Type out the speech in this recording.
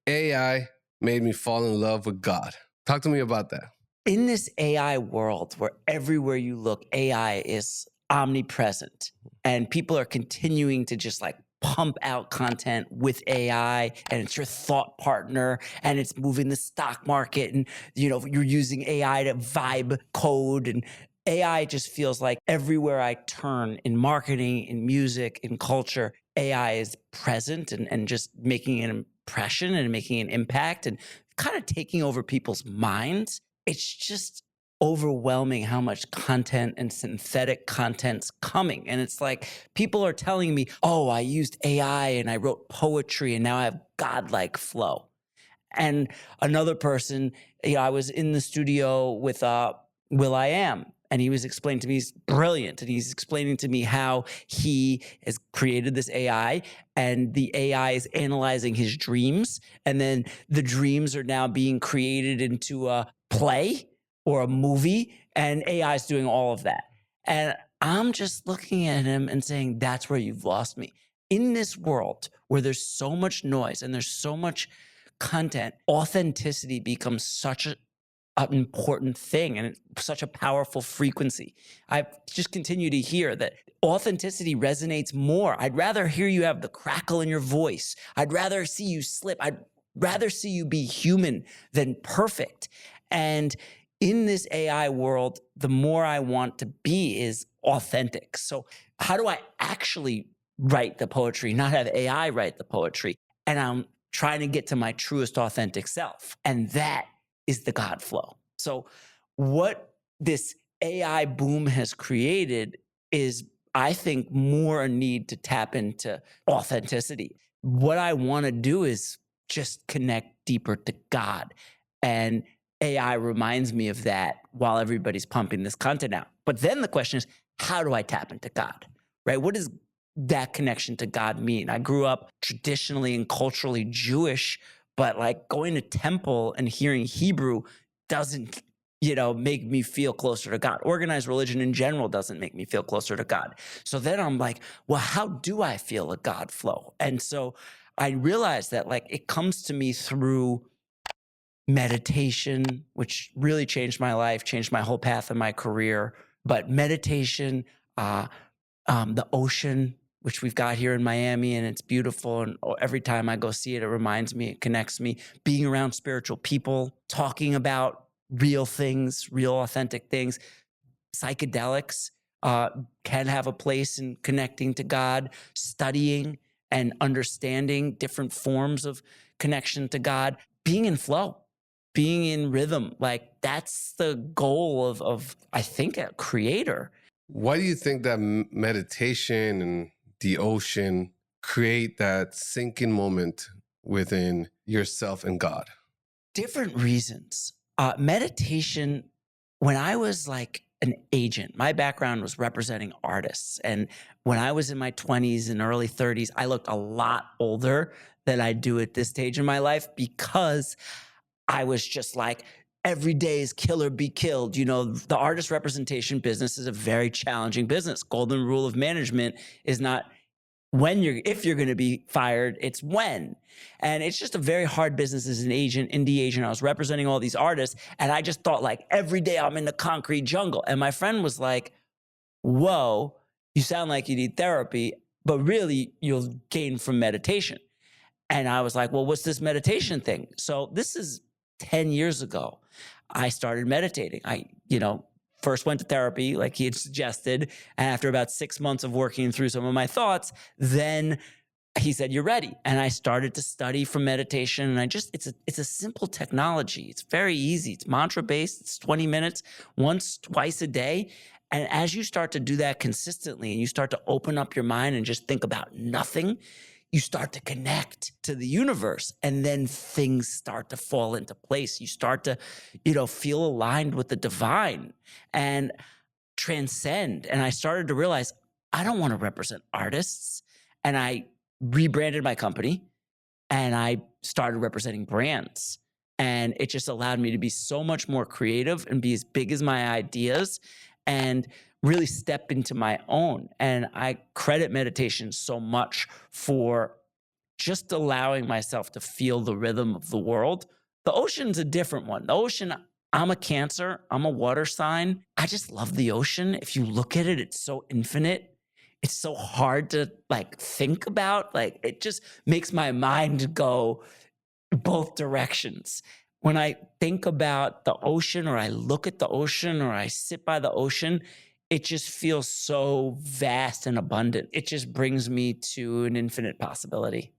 AI made me fall in love with God. Talk to me about that. In this AI world where everywhere you look, AI is omnipresent and people are continuing to just like pump out content with AI and it's your thought partner and it's moving the stock market and you're using AI to vibe code and AI just feels like everywhere I turn in marketing, in music, in culture, AI is present and just making an impression and making an impact and kind of taking over people's minds. It's just overwhelming how much content and synthetic content's coming. And it's like people are telling me, oh, I used AI and I wrote poetry and now I have godlike flow. And another person, I was in the studio with Will.i.am, and he was explaining to me, he's brilliant, and he's explaining to me how he has created this AI, and the AI is analyzing his dreams, and then the dreams are now being created into a play or a movie, and AI is doing all of that. And I'm just looking at him and saying, that's where you've lost me. In this world where there's so much noise and there's so much content, authenticity becomes such an important thing and it's such a powerful frequency. I just continue to hear that authenticity resonates more. I'd rather hear you have the crackle in your voice. I'd rather see you slip. I'd rather see you be human than perfect. And in this AI world, the more I want to be is authentic. So how do I actually write the poetry, not have AI write the poetry? And I'm trying to get to my truest authentic self. And that is the God flow. So what this AI boom has created is, I think, more a need to tap into authenticity. What I want to do is just connect deeper to God. And AI reminds me of that while everybody's pumping this content out. But then the question is, how do I tap into God, right? What does that connection to God mean? I grew up traditionally and culturally Jewish, but like going to temple and hearing Hebrew doesn't, make me feel closer to God. Organized religion in general doesn't make me feel closer to God. So then I'm like, well, how do I feel a God flow? And so I realized that like it comes to me through meditation, which really changed my life, changed my whole path in my career. But meditation, the ocean, which we've got here in Miami, and it's beautiful. And every time I go see it, it reminds me, it connects me. Being around spiritual people, talking about real things, real authentic things. Psychedelics can have a place in connecting to God, studying and understanding different forms of connection to God, being in flow, being in rhythm. Like that's the goal of I think, a creator. Why do you think that meditation and the ocean create that sinking moment within yourself and God? Different reasons. Meditation, when I was like an agent, my background was representing artists. And when I was in my 20s and early 30s, I looked a lot older than I do at this stage in my life because I was just like, every day is kill or be killed. The artist representation business is a very challenging business. Golden rule of management is not if you're going to be fired, it's when. And it's just a very hard business as an agent, indie agent. I was representing all these artists and I just thought like every day I'm in the concrete jungle. And my friend was like, whoa, you sound like you need therapy, but really you'll gain from meditation. And I was like, well, what's this meditation thing? So this is 10 years ago. I started meditating. I, first went to therapy like he had suggested. And after about 6 months of working through some of my thoughts, then he said, you're ready. And I started to study for meditation. And it's a simple technology. It's very easy. It's mantra based. It's 20 minutes, twice a day. And as you start to do that consistently and you start to open up your mind and just think about nothing, you start to connect to the universe and then things start to fall into place. You start to, feel aligned with the divine and transcend. And I started to realize I don't want to represent artists. And I rebranded my company and I started representing brands. And it just allowed me to be so much more creative and be as big as my ideas and really step into my own. And I credit meditation so much for just allowing myself to feel the rhythm of the world. The ocean's a different one. The ocean, I'm a Cancer, I'm a water sign. I just love the ocean. If you look at it, it's so infinite. It's so hard to like think about. Like it just makes my mind go both directions. When I think about the ocean or I look at the ocean or I sit by the ocean, it just feels so vast and abundant. It just brings me to an infinite possibility.